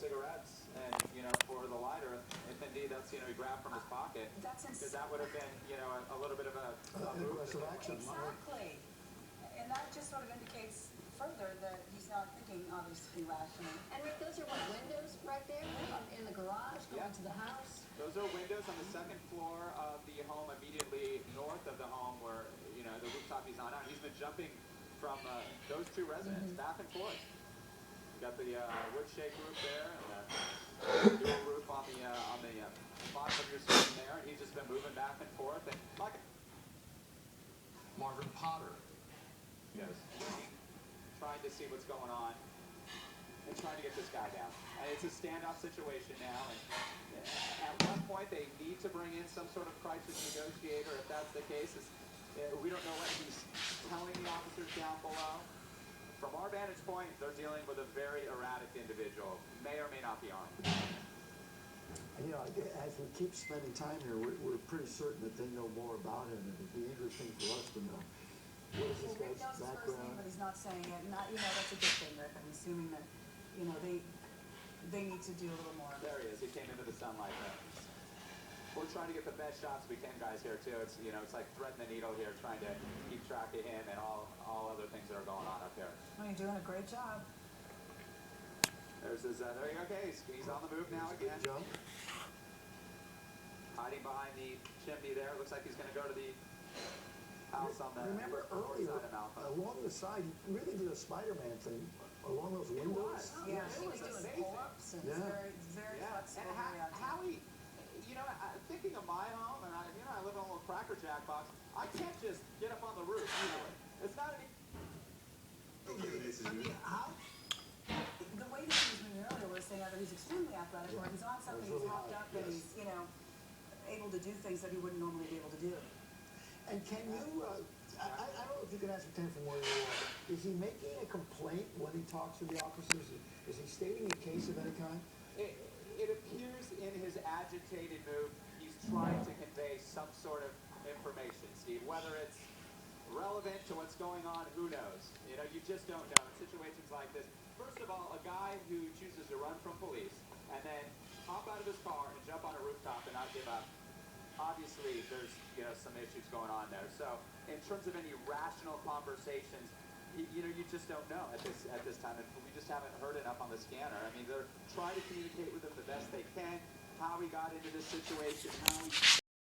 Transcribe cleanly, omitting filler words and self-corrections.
cigarettes and, for the lighter, if indeed that's, he grabbed from his pocket. That's because that would have been, a little bit of a move. Aggressive action. Exactly. And that just sort of indicates further that he's not thinking obviously rationally. And Rick, those are what, windows right there in the garage going to the house? Those are windows on the second floor of the home immediately north of the home where, the rooftop he's on now. He's been jumping from those two residents back and forth. You got the wood shake roof there and the dual roof on the bottom of your screen there. And he's just been moving back and forth. And like Marvin Potter. goes, trying to see what's going on and trying to get this guy down. And it's a standoff situation now. And at one point, they need to bring in some sort of crisis negotiator. If that's the case, we don't know what he's telling the officers down below. From our vantage point, they're dealing with a very erratic individual, may or may not be armed. And, as we keep spending time here, we're pretty certain that they know more about him, and it'd be interesting for us to know. What is this Rick guy's knows his first name, background? but he's not saying it. Not, that's a good thing, Rick. I'm assuming that, they need to do a little more. There he is. He came into the sunlight there. We're trying to get the best shots we can, guys, here, too. It's, it's like threading the needle here, trying to keep track of him and all other things that are going on up here. Well, you're doing a great job. There's his, there you go, okay, he's on the move now again. Jump. Hiding behind the chimney there. Looks like he's going to go to the house on the Remember north earlier, side of Malcolm. along the side, he really did a Spider-Man thing along those windows. Yeah, It he was was doing amazing. pull-ups and Yeah. very Yeah, flexible. and very agile. how he, thinking of my home, and I live in a little Cracker Jack box. I can't just get up on the roof. It's not any. The way that he was moving earlier was saying either he's extremely athletic or he's on something, he's really hopped high, up and yes. he's, able to do things that he wouldn't normally be able to do. And can you, I don't know if you can ascertain from where you are, is he making a complaint when he talks to the officers? Is he stating a case of any kind? It appears in his agitated move, he's trying to convey some sort of information, Steve. Whether it's relevant to what's going on, who knows? You just don't know in situations like this. First of all, a guy who chooses to run from police and then hop out of his car and jump on a rooftop and not give up. Obviously, there's some issues going on there. So, in terms of any rational conversations, you just don't know at this time. And we just haven't heard enough on the scanner. I mean, they're trying to communicate with him the best they can. How he got into this situation, how he